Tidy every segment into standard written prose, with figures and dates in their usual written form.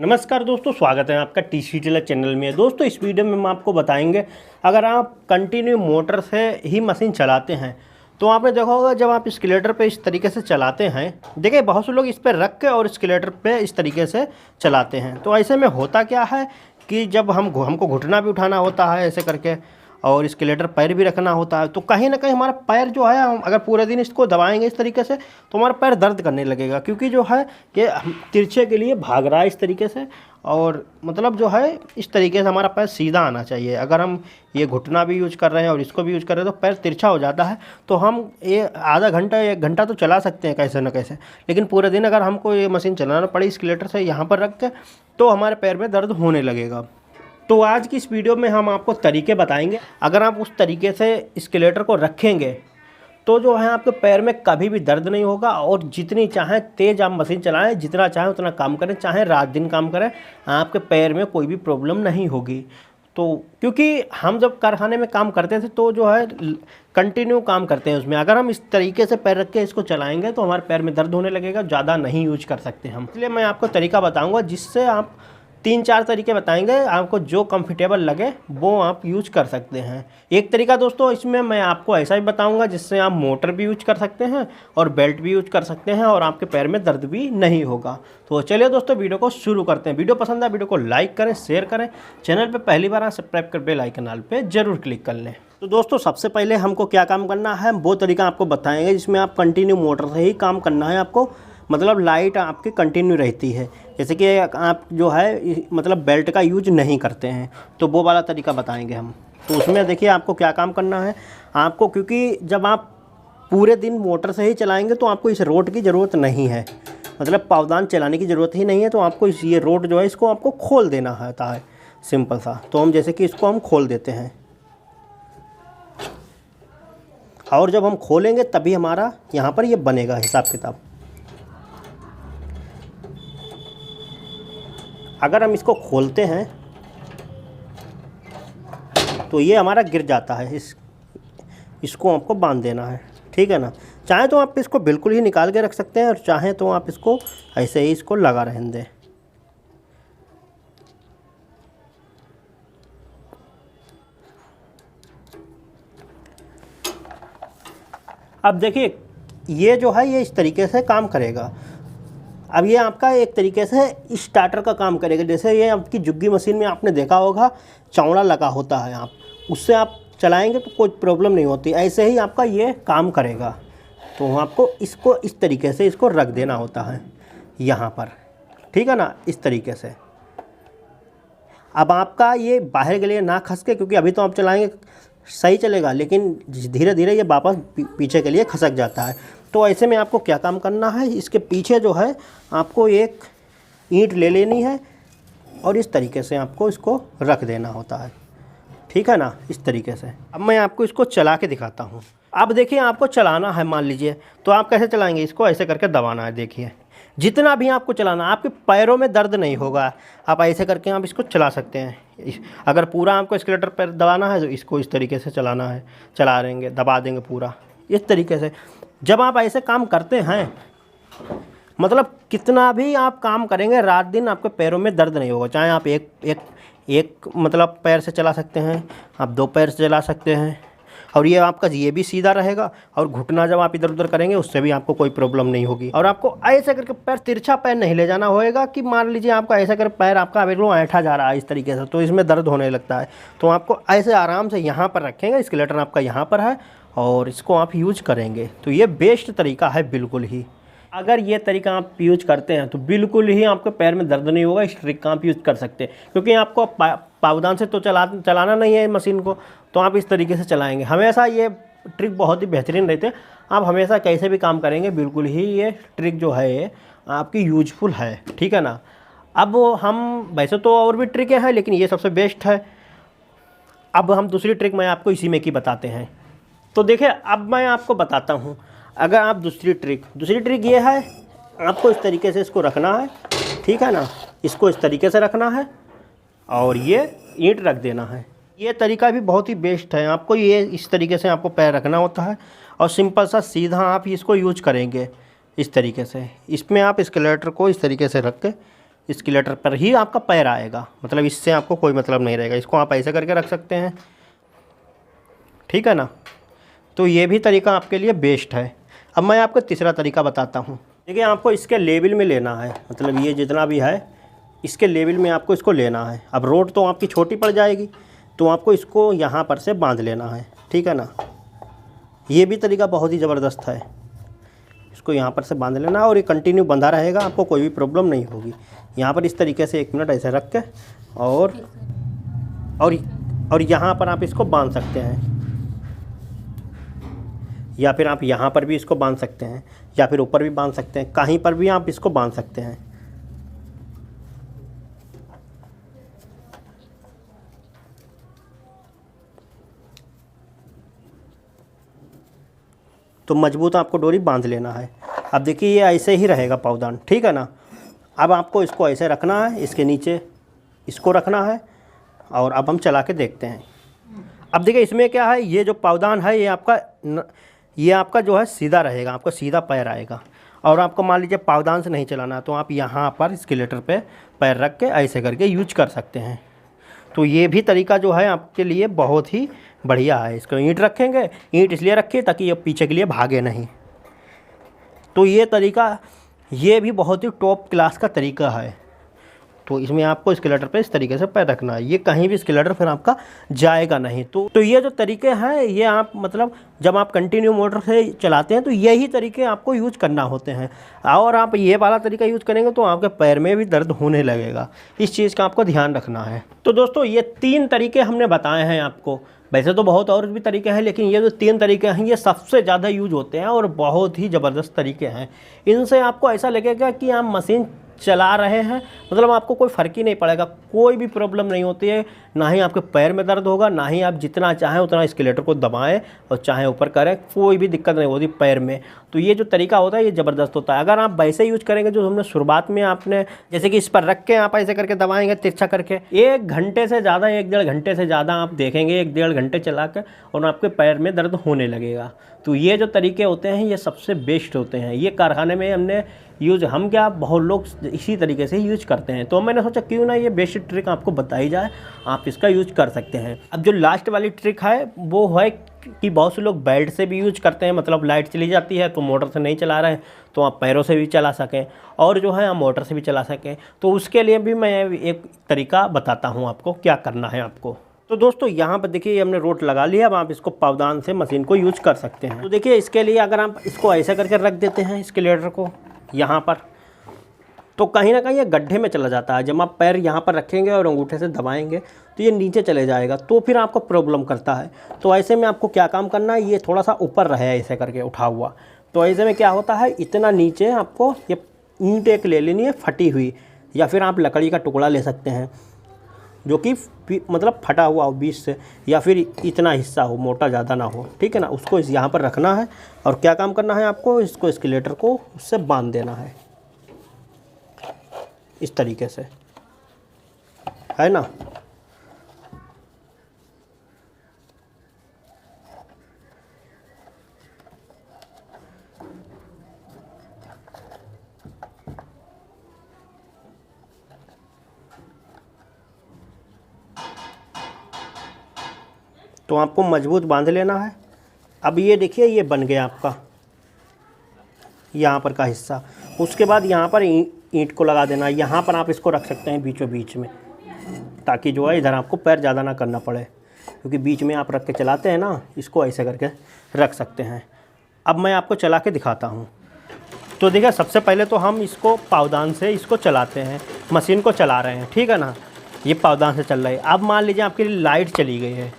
नमस्कार दोस्तों, स्वागत है आपका टीसी टेलर चैनल में। दोस्तों, इस वीडियो में हम आपको बताएंगे, अगर आप कंटिन्यू मोटर से ही मशीन चलाते हैं तो आपने देखा होगा जब आप स्केलेटर पे इस तरीके से चलाते हैं, देखिए बहुत से लोग इस पर रख के और स्केलेटर पे इस तरीके से चलाते हैं। तो ऐसे में होता क्या है कि जब हमको घुटना भी उठाना होता है ऐसे करके, और स्केलेटर पैर भी रखना होता है, तो कहीं ना कहीं हमारा पैर जो है, हम अगर पूरे दिन इसको दबाएंगे इस तरीके से तो हमारा पैर दर्द करने लगेगा, क्योंकि जो है कि तिरछे के लिए भाग रहा है इस तरीके से। और मतलब जो है इस तरीके से हमारा पैर सीधा आना चाहिए। अगर हम ये घुटना भी यूज कर रहे हैं और इसको भी यूज कर रहे हैं तो पैर तिरछा हो जाता है। तो हम ये आधा घंटा या 1 घंटा तो चला सकते हैं कैसे न कैसे, लेकिन पूरे दिन अगर हमको ये मशीन चलाना पड़ी स्केलेटर से यहाँ पर रख के, तो हमारे पैर में दर्द होने लगेगा। तो आज की इस वीडियो में हम आपको तरीके बताएंगे, अगर आप उस तरीके से स्केलेटर को रखेंगे तो जो है आपके पैर में कभी भी दर्द नहीं होगा, और जितनी चाहें तेज़ आप मशीन चलाएं, जितना चाहें उतना काम करें, चाहे रात दिन काम करें, आपके पैर में कोई भी प्रॉब्लम नहीं होगी। तो क्योंकि हम जब कारखाने में काम करते थे तो जो है कंटिन्यू काम करते हैं उसमें, अगर हम इस तरीके से पैर रख के इसको चलाएंगे तो हमारे पैर में दर्द होने लगेगा, ज़्यादा नहीं यूज कर सकते हम। इसलिए मैं आपको तरीका बताऊँगा, जिससे आप 3-4 तरीके बताएंगे, आपको जो कंफर्टेबल लगे वो आप यूज कर सकते हैं। एक तरीका दोस्तों इसमें मैं आपको ऐसा ही बताऊंगा जिससे आप मोटर भी यूज कर सकते हैं और बेल्ट भी यूज कर सकते हैं, और आपके पैर में दर्द भी नहीं होगा। तो चलिए दोस्तों, वीडियो को शुरू करते हैं। वीडियो पसंद है वीडियो को लाइक करें, शेयर करें, चैनल पर पहली बार सब्सक्राइब कर बेल आइकन पे जरूर क्लिक कर लें। तो दोस्तों, सबसे पहले हमको क्या काम करना है वो तरीका आपको बताएंगे, जिसमें आप कंटिन्यू मोटर से ही काम करना है आपको, मतलब लाइट आपकी कंटिन्यू रहती है। जैसे कि आप जो है मतलब बेल्ट का यूज नहीं करते हैं, तो वो वाला तरीका बताएंगे हम। तो उसमें देखिए आपको क्या काम करना है आपको, क्योंकि जब आप पूरे दिन मोटर से ही चलाएंगे तो आपको इस रोड की ज़रूरत नहीं है, मतलब पावदान चलाने की ज़रूरत ही नहीं है। तो आपको ये रोड जो है इसको आपको खोल देना होता है, सिंपल सा। तो हम जैसे कि इसको हम खोल देते हैं, और जब हम खोलेंगे तभी हमारा यहाँ पर ये बनेगा हिसाब किताब। अगर हम इसको खोलते हैं तो ये हमारा गिर जाता है, इसको आपको बांध देना है, ठीक है ना। चाहे तो आप इसको बिल्कुल ही निकाल के रख सकते हैं, और चाहे तो आप इसको ऐसे ही इसको लगा रहने दें। अब देखिए ये जो है ये इस तरीके से काम करेगा। अब ये आपका एक तरीके से स्टार्टर का काम करेगा। जैसे ये आपकी जुग्गी मशीन में आपने देखा होगा चौड़ा लगा होता है, आप उससे आप चलाएंगे तो कोई प्रॉब्लम नहीं होती, ऐसे ही आपका ये काम करेगा। तो आपको इसको इस तरीके से इसको रख देना होता है यहाँ पर, ठीक है ना, इस तरीके से। अब आपका ये बाहर के लिए ना खसके, क्योंकि अभी तो आप चलाएंगे सही चलेगा, लेकिन धीरे धीरे ये वापस पीछे के लिए खसक जाता है। तो ऐसे में आपको क्या काम करना है, इसके पीछे जो है आपको एक ईंट ले लेनी है और इस तरीके से आपको इसको रख देना होता है, ठीक है ना, इस तरीके से। अब मैं आपको इसको चला के दिखाता हूँ। अब देखिए आपको चलाना है, मान लीजिए, तो आप कैसे चलाएंगे, इसको ऐसे करके दबाना है। देखिए जितना भी आपको चलाना, आपके पैरों में दर्द नहीं होगा, आप ऐसे करके आप इसको चला सकते हैं। अगर पूरा आपको स्केलेटर पर दबाना है तो इसको इस तरीके से चलाना है, चला रहेंगे, दबा देंगे पूरा इस तरीके से। जब आप ऐसे काम करते हैं, मतलब कितना भी आप काम करेंगे रात दिन, आपके पैरों में दर्द नहीं होगा। चाहे आप एक मतलब पैर से चला सकते हैं, आप 2 पैर से चला सकते हैं, और ये आपका ये भी सीधा रहेगा, और घुटना जब आप इधर उधर करेंगे उससे भी आपको कोई प्रॉब्लम नहीं होगी। और आपको ऐसे करके पैर तिरछा पैर नहीं ले जाना होएगा कि मान लीजिए आपका ऐसा कर पैर आपका बिल्कुल ऐंठा जा रहा है इस तरीके से, तो इसमें दर्द होने लगता है। तो आपको ऐसे आराम से यहाँ पर रखेंगे, स्केलेटर आपका यहाँ पर है, और इसको आप यूज करेंगे। तो ये बेस्ट तरीका है बिल्कुल ही। अगर ये तरीका आप यूज करते हैं तो बिल्कुल ही आपके पैर में दर्द नहीं होगा। इस ट्रिक का आप यूज़ कर सकते हैं, क्योंकि आपको पावदान से तो चलाना नहीं है मशीन को, तो आप इस तरीके से चलाएंगे। हमेशा ये ट्रिक बहुत ही बेहतरीन रहते हैं। आप हमेशा कैसे भी काम करेंगे बिल्कुल ही ये ट्रिक जो है ये आपकी यूजफुल है, ठीक है ना। अब हम वैसे तो और भी ट्रिकें हैं, लेकिन ये सबसे बेस्ट है। अब हम दूसरी ट्रिक मैं आपको इसी में की बताते हैं। तो देखिए अब मैं आपको बताता हूँ, अगर आप दूसरी ट्रिक ये है, आपको इस तरीके से इसको रखना है, ठीक है ना, इसको इस तरीके से रखना है और ये ईंट रख देना है। ये तरीका भी बहुत ही बेस्ट है। आपको ये इस तरीके से आपको पैर रखना होता है, और सिंपल सा सीधा आप इसको यूज करेंगे इस तरीके से। इसमें आप स्केलेटर को इस तरीके से रख के स्केलेटर पर ही आपका पैर आएगा, मतलब इससे आपको कोई मतलब नहीं रहेगा। इसको आप ऐसे करके रख सकते हैं, ठीक है ना। तो ये भी तरीका आपके लिए बेस्ट है। अब मैं आपको तीसरा तरीका बताता हूँ। देखिए आपको इसके लेवल में लेना है, मतलब ये जितना भी है इसके लेवल में आपको इसको लेना है। अब रोड तो आपकी छोटी पड़ जाएगी, तो आपको इसको यहाँ पर से बांध लेना है, ठीक है ना। ये भी तरीका बहुत ही ज़बरदस्त है। इसको यहाँ पर से बांध लेना और ये कंटिन्यू बंधा रहेगा, आपको कोई भी प्रॉब्लम नहीं होगी। यहाँ पर इस तरीके से 1 मिनट ऐसे रख के और यहाँ पर आप इसको बांध सकते हैं, या फिर आप यहाँ पर भी इसको बांध सकते हैं, या फिर ऊपर भी बांध सकते हैं, कहीं पर भी आप इसको बांध सकते हैं। तो मजबूत आपको डोरी बांध लेना है। अब देखिए ये ऐसे ही रहेगा पावदान, ठीक है ना। अब आपको इसको ऐसे रखना है, इसके नीचे इसको रखना है, और अब हम चला के देखते हैं। अब देखिए इसमें क्या है, ये जो पावदान है ये आपका जो है सीधा रहेगा, आपको सीधा पैर आएगा। और आपको मान लीजिए पावदान से नहीं चलाना है तो आप यहाँ पर स्केलेटर पे पैर रख के ऐसे करके यूज कर सकते हैं। तो ये भी तरीका जो है आपके लिए बहुत ही बढ़िया है। इसको ईंट रखेंगे, ईंट इसलिए रखिए ताकि ये पीछे के लिए भागे नहीं। तो ये तरीका ये भी बहुत ही टॉप क्लास का तरीका है। तो इसमें आपको स्केलेटर पे इस तरीके से पैर रखना है, ये कहीं भी स्केलेटर फिर आपका जाएगा नहीं। तो ये जो तरीके हैं ये आप मतलब जब आप कंटिन्यू मोटर से चलाते हैं तो यही तरीके आपको यूज करना होते हैं। और आप ये वाला तरीका यूज करेंगे तो आपके पैर में भी दर्द होने लगेगा। इस चीज़ का आपको ध्यान रखना है। तो दोस्तों ये 3 तरीके हमने बताए हैं आपको। वैसे तो बहुत और भी तरीके हैं, लेकिन ये जो 3 तरीके हैं ये सबसे ज़्यादा यूज होते हैं और बहुत ही ज़बरदस्त तरीके हैं। इनसे आपको ऐसा लगेगा कि आप मशीन चला रहे हैं, मतलब आपको कोई फ़र्क ही नहीं पड़ेगा, कोई भी प्रॉब्लम नहीं होती है। ना ही आपके पैर में दर्द होगा, ना ही आप जितना चाहें उतना स्केलेटर को दबाएं और चाहें ऊपर करें, कोई भी दिक्कत नहीं होती पैर में। तो ये जो तरीका होता है ये ज़बरदस्त होता है। अगर आप वैसे यूज करेंगे जो हमने शुरुआत में आपने जैसे कि इस पर रख के आप ऐसे करके दबाएंगे तिरछा करके, 1 घंटे से ज़्यादा 1-1.5 घंटे से ज़्यादा आप देखेंगे 1-1.5 घंटे चला के और आपके पैर में दर्द होने लगेगा। तो ये जो तरीके होते हैं ये सबसे बेस्ट होते हैं। ये कारखाने में हमने यूज हम क्या बहुत लोग इसी तरीके से यूज करते हैं। तो मैंने सोचा क्यों ना ये बेस्ट ट्रिक आपको बताई जाए, आप इसका यूज कर सकते हैं। अब जो लास्ट वाली ट्रिक है वो है कि बहुत से लोग बेल्ट से भी यूज करते हैं, मतलब लाइट चली जाती है तो मोटर से नहीं चला रहे हैं तो आप पैरों से भी चला सकें और जो है आप मोटर से भी चला सकें। तो उसके लिए भी मैं एक तरीका बताता हूँ आपको क्या करना है आपको। तो दोस्तों यहाँ पर देखिए हमने रोड लगा लिया। अब आप इसको पावदान से मशीन को यूज कर सकते हैं। तो देखिए इसके लिए अगर आप इसको ऐसे करके रख देते हैं स्केलेटर को यहाँ पर, तो कहीं ना कहीं ये गड्ढे में चला जाता है। जब आप पैर यहाँ पर रखेंगे और अंगूठे से दबाएंगे तो ये नीचे चले जाएगा, तो फिर आपको प्रॉब्लम करता है। तो ऐसे में आपको क्या काम करना है, ये थोड़ा सा ऊपर रहे ऐसे करके उठा हुआ। तो ऐसे में क्या होता है, इतना नीचे आपको ये ईंट एक ले लेनी है फटी हुई, या फिर आप लकड़ी का टुकड़ा ले सकते हैं जो कि मतलब फटा हुआ हो बीच से, या फिर इतना हिस्सा हो, मोटा ज़्यादा ना हो, ठीक है ना। उसको यहाँ पर रखना है और क्या काम करना है आपको, इसको स्केलेटर को उससे बांध देना है इस तरीके से, है ना। तो आपको मजबूत बांध लेना है। अब ये देखिए ये बन गया आपका यहाँ पर का हिस्सा। उसके बाद यहाँ पर ईंट को लगा देना। यहाँ पर आप इसको रख सकते हैं बीचों बीच में, ताकि जो है इधर आपको पैर ज़्यादा ना करना पड़े, क्योंकि बीच में आप रख के चलाते हैं ना, इसको ऐसे करके रख सकते हैं। अब मैं आपको चला के दिखाता हूँ। तो देखिए सबसे पहले तो हम इसको पावदान से इसको चलाते हैं, मशीन को चला रहे हैं, ठीक है ना। ये पावदान से चल रहा है। अब मान लीजिए आपकी लाइट चली गई है,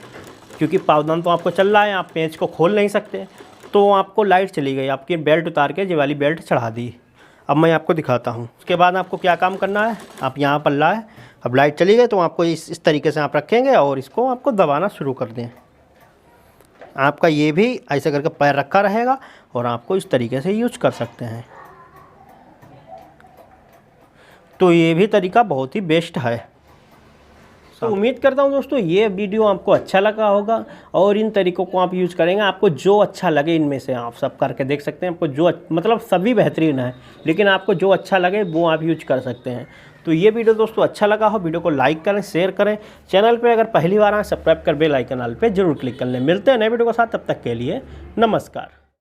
क्योंकि पावदान तो आपको चल रहा है, आप पेंच को खोल नहीं सकते, तो आपको लाइट चली गई, आपकी बेल्ट उतार के ये वाली बेल्ट चढ़ा दी। अब मैं आपको दिखाता हूँ। उसके बाद आपको क्या काम करना है, आप यहाँ पर लाए, अब लाइट चली गई तो आपको इस तरीके से आप रखेंगे और इसको आपको दबाना शुरू कर दें। आपका ये भी ऐसे करके पैर रखा रहेगा और आपको इस तरीके से यूज कर सकते हैं। तो ये भी तरीका बहुत ही बेस्ट है। तो उम्मीद करता हूँ दोस्तों ये वीडियो आपको अच्छा लगा होगा और इन तरीकों को आप यूज़ करेंगे। आपको जो अच्छा लगे इनमें से आप सब करके देख सकते हैं। आपको जो मतलब सभी बेहतरीन है, लेकिन आपको जो अच्छा लगे वो आप यूज कर सकते हैं। तो ये वीडियो दोस्तों अच्छा लगा हो, वीडियो को लाइक करें, शेयर करें। चैनल पे अगर पहली बार आए सब्सक्राइब कर बेल आइकन ऑल पे जरूर क्लिक कर लें। मिलते हैं नए वीडियो के साथ, तब तक के लिए नमस्कार।